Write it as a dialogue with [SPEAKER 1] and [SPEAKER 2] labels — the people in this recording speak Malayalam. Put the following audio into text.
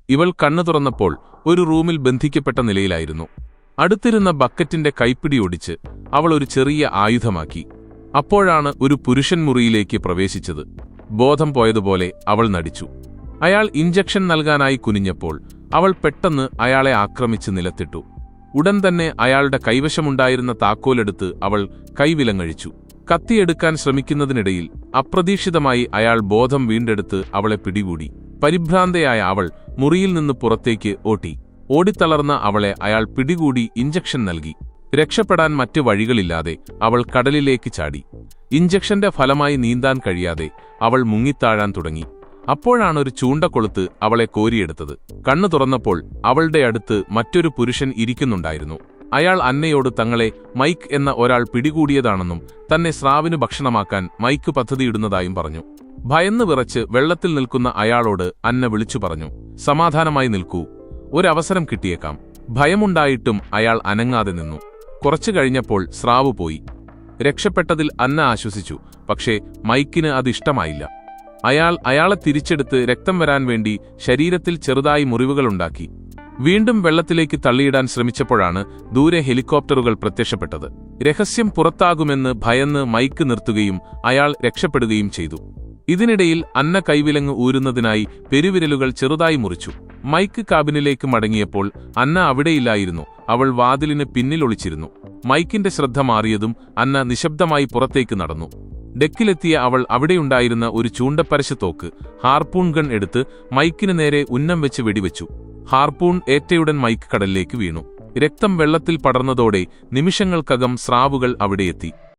[SPEAKER 1] ഇവൾ കണ്ണു തുറന്നപ്പോൾ ഒരു റൂമിൽ ബന്ധിക്കപ്പെട്ട നിലയിലായിരുന്നു. അടുത്തിരുന്ന ബക്കറ്റിന്റെ കൈപ്പിടി ഒടിച്ച് അവൾ ഒരു ചെറിയ ആയുധമാക്കി. അപ്പോഴാണ് ഒരു പുരുഷൻ മുറിയിലേക്ക് പ്രവേശിച്ചത്. ബോധം പോയതുപോലെ അവൾ നടിച്ചു. അയാൾ ഇഞ്ചക്ഷൻ നൽകാനായി കുനിഞ്ഞപ്പോൾ അവൾ പെട്ടെന്ന് അയാളെ ആക്രമിച്ച് നിലത്തിട്ടു. ഉടൻ തന്നെ അയാളുടെ കൈവശമുണ്ടായിരുന്ന താക്കോലെടുത്ത് അവൾ കൈവിലങ്ങഴിച്ചു. കത്തിയെടുക്കാൻ ശ്രമിക്കുന്നതിനിടയിൽ അപ്രതീക്ഷിതമായി അയാൾ ബോധം വീണ്ടെടുത്ത് അവളെ പിടികൂടി. പരിഭ്രാന്തയായ അവൾ മുറിയിൽ നിന്ന് പുറത്തേക്ക് ഓടി. ഓടിത്തളർന്ന അവളെ അയാൾ പിടികൂടി ഇഞ്ചക്ഷൻ നൽകി. രക്ഷപ്പെടാൻ മറ്റ് വഴികളില്ലാതെ അവൾ കടലിലേക്ക് ചാടി. ഇഞ്ചക്ഷന്റെ ഫലമായി നീന്താൻ കഴിയാതെ അവൾ മുങ്ങിത്താഴാൻ തുടങ്ങി. അപ്പോഴാണൊരു ചൂണ്ടക്കൊളുത്ത് അവളെ കോരിയെടുത്തത്. കണ്ണു തുറന്നപ്പോൾ അവളുടെ അടുത്ത് മറ്റൊരു പുരുഷൻ ഇരിക്കുന്നുണ്ടായിരുന്നു. അയാൾ അന്നയോട് തങ്ങളെ മൈക്ക് എന്ന ഒരാൾ പിടികൂടിയതാണെന്നും തന്നെ സ്രാവിന് ഭക്ഷണമാക്കാൻ മൈക്ക് പദ്ധതിയിടുന്നതായും പറഞ്ഞു. ഭയന്ന് വിറച്ച് വെള്ളത്തിൽ നിൽക്കുന്ന അയാളോട് അന്ന വിളിച്ചു പറഞ്ഞു, സമാധാനമായി നിൽക്കൂ, ഒരവസരം കിട്ടിയേക്കാം. ഭയമുണ്ടായിട്ടും അയാൾ അനങ്ങാതെ നിന്നു. കുറച്ചു കഴിഞ്ഞപ്പോൾ സ്രാവ് പോയി. രക്ഷപ്പെട്ടതിൽ അന്ന ആശ്വസിച്ചു. പക്ഷേ മൈക്കിന് അതിഷ്ടമായില്ല. അയാളെ തിരിച്ചെടുത്ത് രക്തം വരാൻ വേണ്ടി ശരീരത്തിൽ ചെറുതായി മുറിവുകളുണ്ടാക്കി. വീണ്ടും വെള്ളത്തിലേക്ക് തള്ളിയിടാൻ ശ്രമിച്ചപ്പോഴാണ് ദൂരെ ഹെലികോപ്റ്ററുകൾ പ്രത്യക്ഷപ്പെട്ടത്. രഹസ്യം പുറത്താകുമെന്ന് ഭയന്ന് മൈക്ക് നിർത്തുകയും അയാൾ രക്ഷപ്പെടുകയും ചെയ്തു. ഇതിനിടയിൽ അന്ന കൈവിലങ്ങ് ഊരുന്നതിനായി പെരുവിരലുകൾ ചെറുതായി മുറിച്ചു. മൈക്ക് കാബിനിലേക്ക് മടങ്ങിയപ്പോൾ അന്ന അവിടെയില്ലായിരുന്നു. അവൾ വാതിലിന് പിന്നിൽ ഒളിച്ചിരുന്നു. മൈക്കിന്റെ ശ്രദ്ധ മാറിയതും അന്ന നിശബ്ദമായി പുറത്തേക്ക് നടന്നു. ഡെക്കിലെത്തിയ അവൾ അവിടെയുണ്ടായിരുന്ന ഒരു ചൂണ്ടപ്പരശ് തോക്ക്, ഹാർപൂൺ ഗൺ എടുത്ത് മൈക്കിന് നേരെ ഉന്നം വെച്ച് വെടിവെച്ചു. ഹാർപൂൺ ഏറ്റയുടൻ മൈക്ക് കടലിലേക്ക് വീണു. രക്തം വെള്ളത്തിൽ പടർന്നതോടെ നിമിഷങ്ങൾക്കകം സ്രാവുകൾ അവിടെയെത്തി.